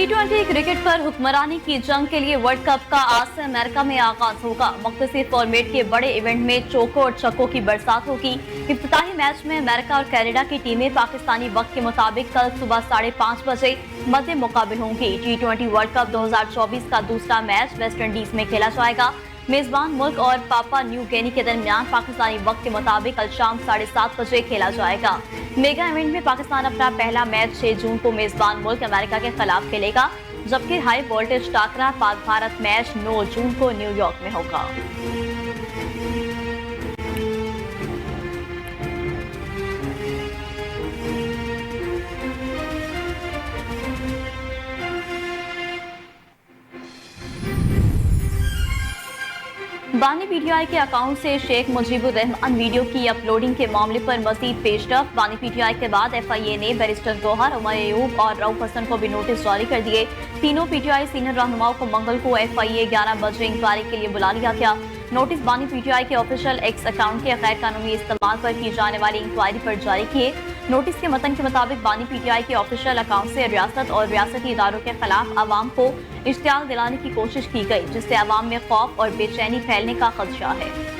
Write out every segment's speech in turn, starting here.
T20 cricket पर हुक्मरानी की जंग के लिए वर्ल्ड कप का आज से अमेरिका में आगाज होगा। मुख्तलिफ फॉर्मेट के बड़े इवेंट में चौकों और छक्कों की बरसात होगी। इफ्तिताही मैच में अमेरिका और कनाडा की टीमें पाकिस्तानी वक्त के मुताबिक कल सुबह 5:30 बजे मध्य मुकाबिल होंगी। T20 वर्ल्ड कप 2024 का दूसरा मैच वेस्ट इंडीज में खेला जाएगा। मेजबान मुल्क और पापा न्यू गिनी के दरमियान पाकिस्तानी वक्त के मुताबिक कल शाम 7:30 बजे खेला जाएगा। मेगा इवेंट में पाकिस्तान अपना पहला मैच 6 जून को मेजबान मुल्क अमेरिका के खिलाफ खेलेगा, जबकि high voltage टाकरा Pak Bharat match 9 जून को न्यूयॉर्क में होगा। बानी पीटीआई के अकाउंट से शेख मुजीबुर रहमान वीडियो की अपलोडिंग के मामले पर मजीद पेशरफ। बानी पीटीआई के बाद एफआईए ने बैरिस्टर गौहर, उमर अयूब और रऊफ हसन को भी नोटिस जारी कर दिए। तीनों पीटीआई सीनियर रहनुमाओं को मंगल को एफआईए 11 बजे इंक्वायरी के लिए बुला लिया गया। नोटिस बानी पीटीआई के ऑफिशियल एक्स अकाउंट के गैर कानूनी इस्तेमाल पर की जाने वाली इंक्वायरी पर जारी किए। नोटिस के मतन के मुताबिक बानी पीटीआई के ऑफिशियल अकाउंट से रियासत और रियासती इदारों के खिलाफ आवाम को इश्तियाल दिलाने की कोशिश की गई, जिससे आवाम में खौफ और बेचैनी फैलने का खदशा है।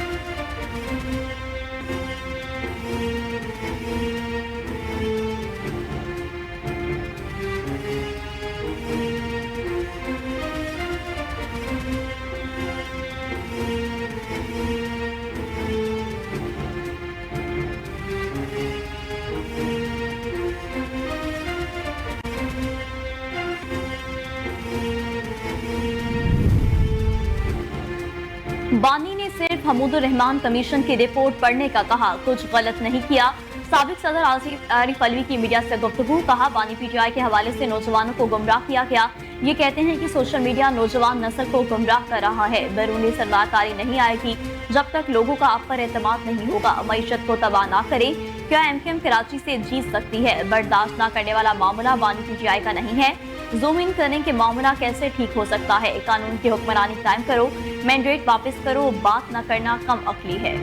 बानी ने सिर्फ हमूदुर रहमान कमीशन की रिपोर्ट पढ़ने का कहा, कुछ गलत नहीं किया। साबिक सदर आरिफ अलवी की मीडिया से गुफ्तगू, कहा बानी पीटीआई के हवाले से नौजवानों को गुमराह किया गया। ये कहते हैं कि सोशल मीडिया नौजवान नस्ल को गुमराह कर रहा है। बैरूनी सरमाकारी नहीं आएगी जब तक लोगों का आप पर एतमाद नहीं होगा। मईशत को तबाह ना करें। क्या एमकेएम कराची से जीत सकती है? बर्दाश्त न करने वाला मामला बानी पीटीआई का नहीं है। जूम इन करने के मामला कैसे ठीक हो सकता है? कानून की हुक्मरानी कायम करो, मैंडेट वापस करो, बात न करना कम अक्ली है।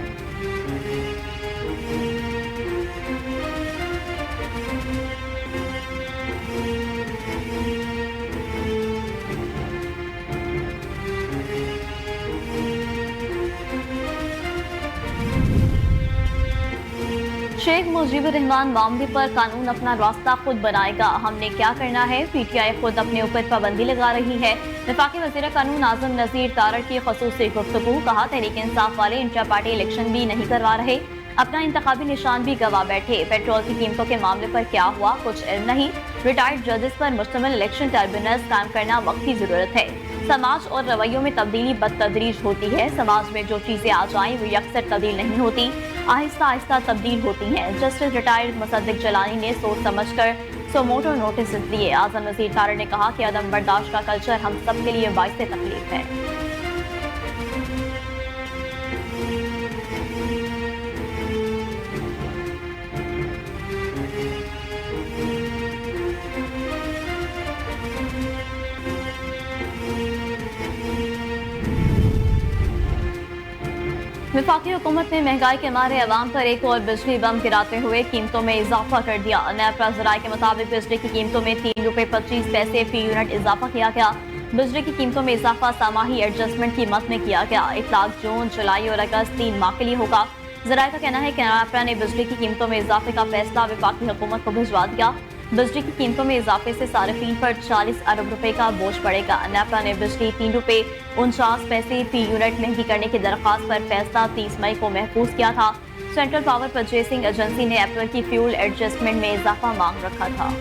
शेख मुजीबुर रहमान मामले पर कानून अपना रास्ता खुद बनाएगा। हमने क्या करना है? पीटीआई खुद अपने ऊपर पाबंदी लगा रही है। वफाकी वज़ीर कानून आजम नज़ीर तारड़ की ख़ुसूसी गुफ्तगू, कहा तहरीक इंसाफ वाले इंट्रा पार्टी इलेक्शन भी नहीं करवा रहे, अपना इंतखाबी निशान भी गवा बैठे। पेट्रोल की कीमतों के मामले पर क्या हुआ, कुछ इल्म नहीं। रिटायर्ड जजेस पर मुश्तमिल इलेक्शन ट्रिब्यूनल्स कायम करना वक्त की जरूरत है। समाज और रवैयों में तब्दीली बदतदरीज होती है। समाज में जो चीजें आ जाएं वो यकसर तब्दील नहीं होती, आहिस्ता आहिस्ता तब्दील होती हैं। जस्टिस रिटायर्ड मुसद्दिक जलानी ने सोच समझकर सोमोटो नोटिस दिए। आजम नज़ीर तारड़ ने कहा कि अदम बर्दाश्त का कल्चर हम सब के लिए बाइस तकलीफ है। वफाकी हुकूमत ने महंगाई के मारे अवाम पर एक और बिजली बम गिराते हुए कीमतों में इजाफा कर दिया। नेपरा जराये के मुताबिक बिजली की कीमतों में 3 रुपए 25 पैसे फी यूनिट इजाफा किया गया। बिजली की कीमतों में इजाफा सामाही एडजस्टमेंट की मद में किया गया। इतलाक जून, जुलाई और अगस्त 3 माह के लिए होगा। जराये का कहना है कि नेपरा ने बिजली की कीमतों में इजाफे का फैसला वफाकी हुकूमत को भिजवा दिया। बिजली की कीमतों में इजाफे से सार्फिन पर 40 अरब रुपए का बोझ पड़ेगा। नेपरा ने बिजली 3 रुपए 49 पैसे फी यूनिट महंगी करने की दरख्वास्त पर फैसला 30 मई को महफूज किया था। सेंट्रल पावर परचेसिंग एजेंसी ने अप्रैल की फ्यूल एडजस्टमेंट में इजाफा मांग रखा था।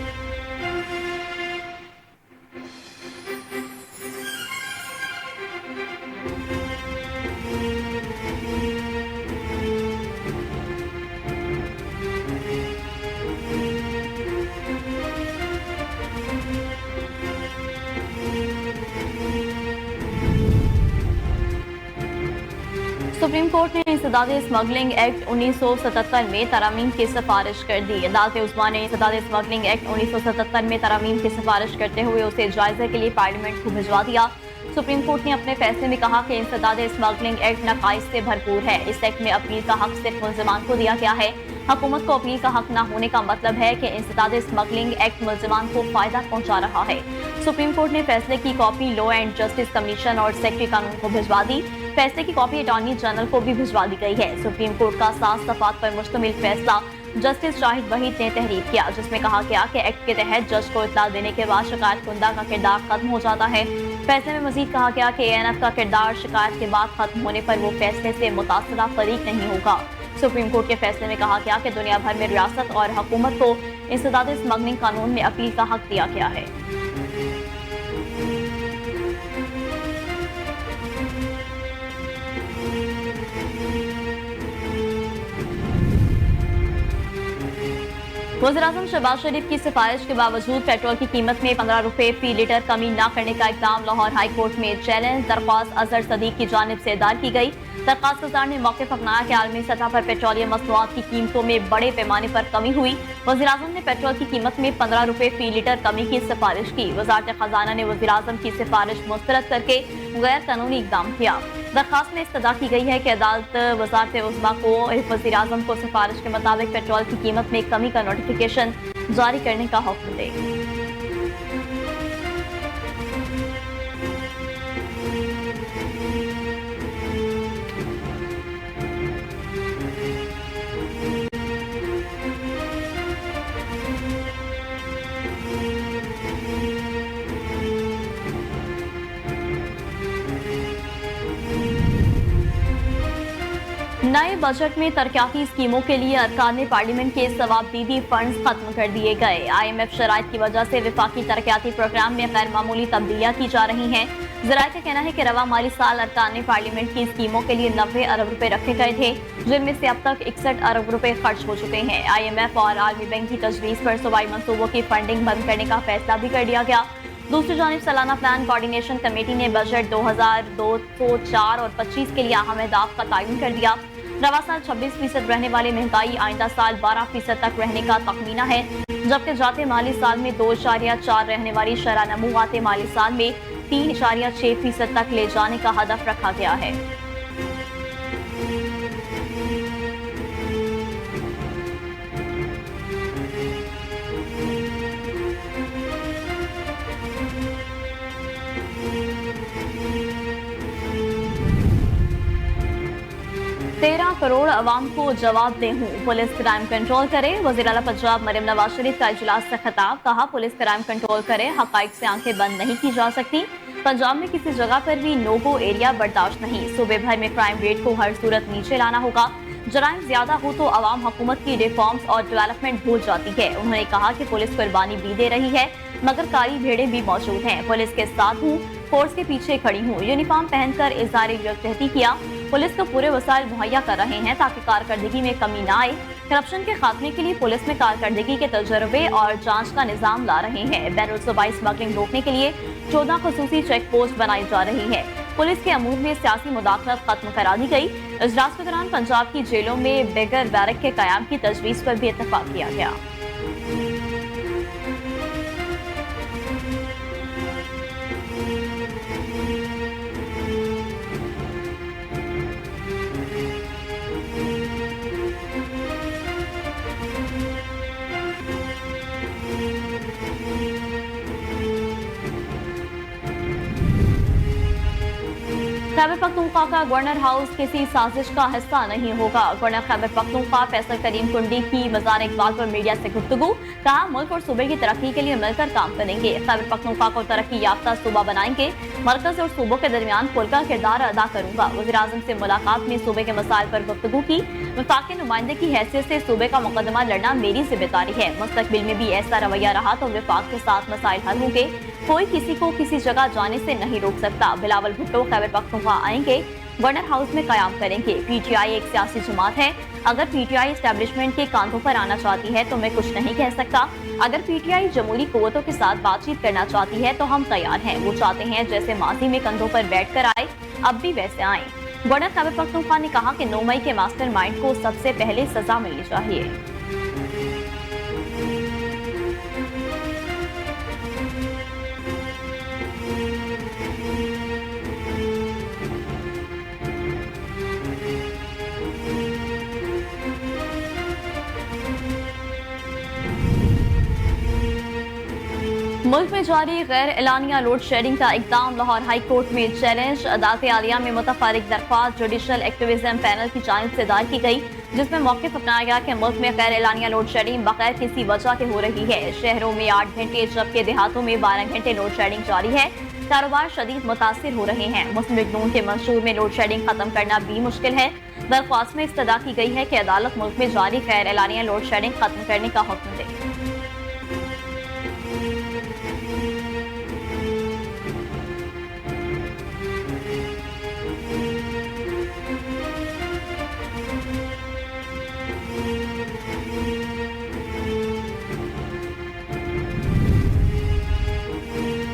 सुप्रीम कोर्ट ने इंसदाद स्मगलिंग एक्ट 1977 में तरमीम की सिफारिश कर दी। अदालत उस्मा ने इंसदाद स्मगलिंग एक्ट 1977 में तरमीम की सिफारिश करते हुए उसे जायजे के लिए पार्लियामेंट को भिजवा दिया। सुप्रीम कोर्ट ने अपने फैसले में कहा कि इंसदाद स्मगलिंग एक्ट नकाइस से भरपूर है। इस एक्ट में अपील का हक सिर्फ मुल्जिमान को दिया गया है। हुकूमत को अपील का हक न होने का मतलब है कि इंसदाद स्मगलिंग एक्ट मुल्जिमान को फायदा पहुंचा रहा है। सुप्रीम कोर्ट ने फैसले की copy law and justice commission और सेक्रेटरी कानून को भिजवा दी। फैसले की कॉपी अटॉर्नी जनरल को भी भिजवा दी गई है। सुप्रीम कोर्ट का 7 दफात पर मुश्तमिल फैसला जस्टिस शाहिद वहीद ने तहरीर किया, जिसमें कहा गया कि एक्ट के तहत जज को इत्तला देने के बाद शिकायत कुंदा का किरदार खत्म हो जाता है। फैसले में मजीद कहा गया कि एएनएफ का किरदार शिकायत के बाद खत्म होने पर वो फैसले से मुतासरा फरीक नहीं होगा। सुप्रीम कोर्ट के फैसले में कहा गया कि दुनिया भर में रियासत और हुकूमत को इंसदाद स्मगलिंग कानून में अपील का हक दिया गया है। वज़ीर-ए-आज़म शहबाज शरीफ की सिफारिश के बावजूद पेट्रोल की कीमत में 15 रुपए फी लीटर कमी न करने का इक़दाम लाहौर हाई कोर्ट में चैलेंज। दरख्वास्त अजहर सदीक की जानिब से दायर की गई। दरख्वास्त गुजार ने मौक़िफ़ अपनाया कि आलमी सतह पर पेट्रोलियम मसनूआत की कीमतों में बड़े पैमाने पर कमी हुई। वज़ीर-ए-आज़म ने पेट्रोल की कीमत में 15 रुपए फी लीटर कमी की सिफारिश की। वज़ारत ख़ज़ाना ने वज़ीर-ए-आज़म की सिफारिश मुस्तरद करके गैर कानूनी इक़दाम किया। दरख्वास्त में इस्तदा की गई है कि अदालत वज़ारत उज़्मा को वज़ीर-ए-आज़म को सिफारिश के मुताबिक पेट्रोल की कीमत में कमी का नोटिफिकेशन जारी करने का हुक्म दे। नए बजट में तरक्याती स्कीमों के लिए अरकान पार्लियामेंट के सवाबदीदी फंड्स खत्म कर दिए गए। IMF शराइत की वजह से विफाकी तरक्याती प्रोग्राम में गैर मामूली तब्दीलियां की जा रही हैं। ज़राए का कहना है कि रवा माली साल अरकान पार्लियामेंट की स्कीमों के लिए 90 अरब रुपए रखे गए थे, जिनमें से अब तक 61 अरब रुपए खर्च हो चुके हैं। IMF और आलमी बैंक की तजवीज़ पर सूबाई मंसूबों की फंडिंग बंद करने का फैसला भी कर लिया गया। दूसरी जानिब सालाना प्लान कोऑर्डिनेशन कमेटी ने बजट 2004 और 25 के लिए अहम अहदाफ का तयन कर दिया। रवा साल 26% रहने वाली महंगाई आइंदा साल 12% तक रहने का तखमीना है, जबकि जाते माली साल में 2.4 रहने वाली शरह नमू आते माली साल में 3.6% तक ले जाने का हदफ रखा गया है। तेरह करोड़ अवाम को जवाब दे हूँ, पुलिस क्राइम कंट्रोल करे। वज़ीर आला पंजाब मरियम नवाज शरीफ का इजलास से खिताब, कहा पुलिस क्राइम कंट्रोल करे, हकाइक से आंखें बंद नहीं की जा सकती। पंजाब में किसी जगह पर भी नो गो एरिया बर्दाश्त नहीं। सूबे भर में क्राइम रेट को हर सूरत नीचे लाना होगा। जराइम ज्यादा हो तो अवाम हुकूमत की रिफॉर्म्स और डेवलपमेंट भूल जाती है। उन्होंने कहा कि पुलिस कुर्बानी भी दे रही है, मगर कारी भेड़े भी मौजूद हैं। पुलिस के साथ हूँ, फोर्स के पीछे खड़ी हूँ। यूनिफॉर्म पहनकर इज़हार यकजहती किया। पुलिस को पूरे वसाइल मुहैया कर रहे हैं ताकि कारकर्दगी में कमी न आए। करप्शन के खात्मे के लिए पुलिस में कारकर्दगी के तजर्बे और जांच का निजाम ला रहे हैं। बैनुल सूबाई स्मगलिंग रोकने के लिए 14 खुसूसी चेक पोस्ट बनाई जा रही है। पुलिस के अमूर में सियासी मुदाखलत खत्म करा दी गई। इजलास के दौरान पंजाब की जेलों में बेगर बैरक के कयाम की तजवीज़ पर भी इत्तफाक किया गया। खैबर पख्तूनख्वा का गवर्नर हाउस किसी साजिश का हिस्सा नहीं होगा। गवर्नर खैबर पख्तूनख्वा फैसल करीम कुंडी की मज़ार इकबाल पर मीडिया से गुफ्तगू, कहा मुल्क और सूबे की तरक्की के लिए मिलकर काम करेंगे। खैबर पख्तूनख्वा को तरक्की याफ्ता सूबा बनाएंगे। मरकज और सूबों के दरमियान पुल का किरदार अदा करूंगा। वज़ीर-ए-आज़म से मुलाकात में सूबे के मसाइल पर गुफ्तगू की। वफाकी नुमाइंदे की हैसियत से सूबे का मुकदमा लड़ना मेरी जिम्मेदारी है। मुस्तकबिल में भी ऐसा रवैया रहा तो वफाक के साथ मसाइल हल होंगे। कोई किसी को किसी जगह जाने से नहीं रोक सकता। बिलावल भुट्टो खैबर पख्तूनख्वा आएंगे, गवर्नर हाउस में कयाम करेंगे। PTI एक सियासी जमात है। अगर PTI एस्टेब्लिशमेंट के कांधों पर आना चाहती है तो मैं कुछ नहीं कह सकता। अगर PTI जमहूरी कुव्वतों के साथ बातचीत करना चाहती है तो हम तैयार हैं। वो चाहते हैं जैसे माजी में कंधों पर बैठ कर आए, अब भी वैसे आए। गवर्नर खैबर पख्तूनख्वा ने कहा कि 9 मई के मास्टरमाइंड को सबसे पहले सजा मिलनी चाहिए। मुल्क में जारी गैर एलानिया लोड शेडिंग का इकदाम लाहौर हाई कोर्ट में चैलेंज। अदालत आलिया में मुतफर्रिक दरख्वास्त जुडिशल एक्टिविज्म पैनल की जानिब से दायर की गई, जिसमें मौक़िफ़ अपनाया गया कि मुल्क में गैर एलानिया लोड शेडिंग बगैर किसी वजह के हो रही है। शहरों में 8 घंटे जबकि देहातों में 12 घंटे लोड शेडिंग जारी है। कारोबार शदीद मुतासिर हो रहे हैं। मुस्लिम लीग नून के मंशूर में लोड शेडिंग खत्म करना भी मुश्किल है। दरख्वास्त में इस्तदा की गई है कि अदालत मुल्क में जारी गैर एलानिया लोड शेडिंग खत्म करने का हुक्म दे।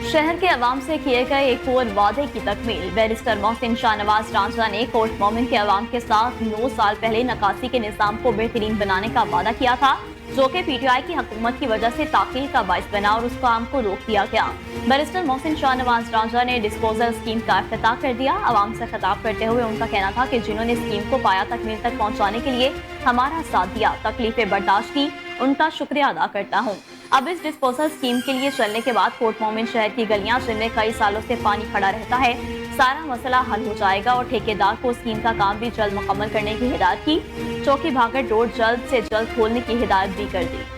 शहर के अवाम से किए गए एक और वादे की तकमील। बैरिस्टर मोहसिन शाहनवाज रांझा ने कोर्ट मोमिन के अवाम के साथ 9 साल पहले नकासी के निज़ाम को बेहतरीन बनाने का वादा किया था, जो कि पीटीआई की हुकूमत की वजह से ताख़ीर का बाइस बना और उस काम को रोक दिया गया। बैरिस्टर मोहसिन शाहनवाज रांझा ने डिस्पोजल स्कीम का इफ्तिताह कर दिया। अवाम से खिताब करते हुए उनका कहना था कि जिन्होंने स्कीम को पाया तकमील तक पहुँचाने के लिए हमारा साथ दिया, तकलीफें बर्दाश्त की, उनका शुक्रिया अदा करता हूँ। अब इस डिस्पोजल स्कीम के लिए चलने के बाद कोर्ट मोमिन शहर की गलियां, जिनमें कई सालों से पानी खड़ा रहता है, सारा मसला हल हो जाएगा और ठेकेदार को स्कीम का काम भी जल्द मुकम्मल करने की हिदायत की। चौकी भागड़ रोड जल्द से जल्द खोलने की हिदायत भी कर दी।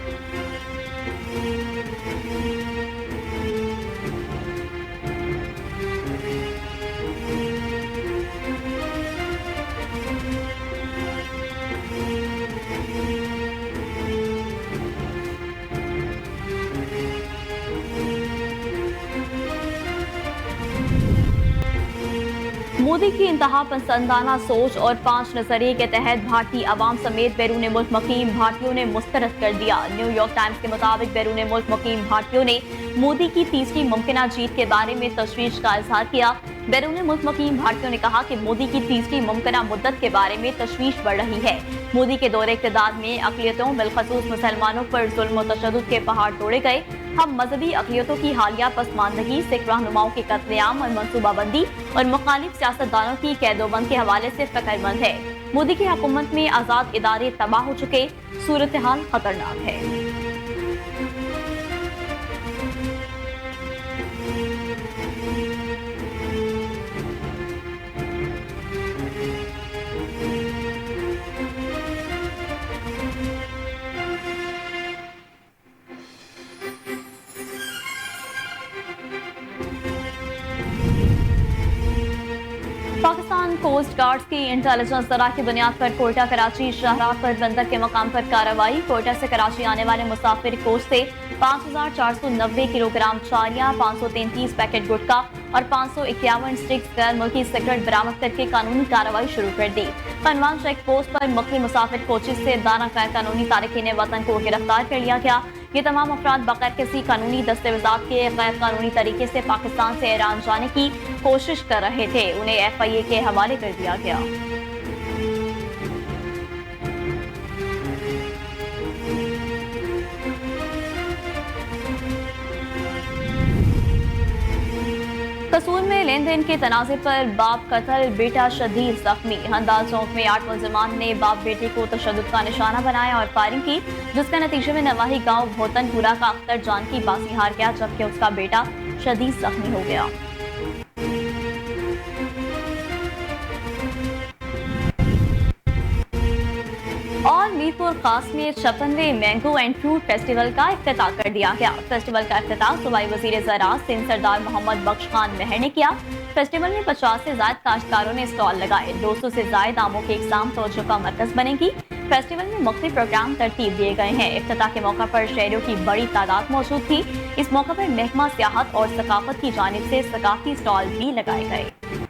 मोदी की इंतहा पसंदाना सोच और 5 नजरिए के तहत भारतीय अवाम समेत बैरून मुल्क मुकीम भारतीयों ने मुस्तरद कर दिया। न्यूयॉर्क टाइम्स के मुताबिक बैरून मुल्क मुकीम भारतीयों ने मोदी की तीसरी मुमकिना जीत के बारे में तशवीश का इजहार किया। बैरून मुल्क मुकीम भारतीयों ने कहा कि मोदी की तीसरी मुमकिना मुद्दत के बारे में तशवीश बढ़ रही है। मोदी के दौरे इक़्तिदार में अक़लियतों बिलखसूस मुसलमानों पर जुल्म और तशद्दुद के पहाड़ तोड़े गए। हम मजहबी अक़लियतों की हालिया पसमानदगी, सिख रहनुमाओं के कत्लेआम और मनसूबाबंदी और मुखालिफ सियासतदानों की कैदोबंद के हवाले से फ़िक्रमंद है। मोदी की हुकूमत में आज़ाद इदारे तबाह हो चुके, सूरत हाल खतरनाक है। पाकिस्तान कोस्ट गार्ड्स की इंटेलिजेंस दरा की बुनियाद पर कोयटा कराची शाहराह पर बंदर के मकाम पर कार्रवाई। कोयटा से कराची आने वाले मुसाफिर कोच से 5490 किलोग्राम चारियां, 533 पैकेट गुटखा और 551 स्टिक्स गैर मुल्की सिगरेट बरामद करके कानूनी कार्रवाई शुरू कर दी। पनवान चेक पोस्ट पर मुख्तलिफ मुसाफिर कोचेज से 12 गैर कानूनी तारकीन वतन को गिरफ्तार कर लिया गया। ये तमाम अफराद बगैर किसी कानूनी दस्तावेजात के गैर कानूनी तरीके से पाकिस्तान से ईरान जाने की कोशिश कर रहे थे। उन्हें FIA के हवाले कर दिया गया। कसूर में लेन देन के तनाज़े पर बाप कत्ल, बेटा शदीद जख्मी। हंदाल चौक में 8 मुलजिमान ने बाप बेटे को तशद्दुद का निशाना बनाया और फायरिंग की, जिसके नतीजे में नवाही गांव भोतनपुरा का अख्तर जान की बाजी हार गया, जबकि उसका बेटा शदीद जख्मी हो गया। और मीरपुर खास में 56वें मैंगो एंड फ्रूट फेस्टिवल का इफ्तिताह कर दिया गया। फेस्टिवल का इफ्तिताह सूबाई वजीर ज़राअत सिंध सरदार मोहम्मद बख्श खान महर ने किया। फेस्टिवल में 50 से ज्यादा काश्तकारों ने स्टॉल लगाए। 200 से ज्यादा आमों की इकसाम तवज्जो का मरकज बनेगी। फेस्टिवल में मुख्तलिफ प्रोग्राम तरतीब दिए गए हैं। इफ्तिताह के मौका पर शहरियों की बड़ी तादाद मौजूद थी। इस मौका पर महकमा सियाहत और सकाफत की जानिब से सकाफी स्टॉल भी लगाए गए।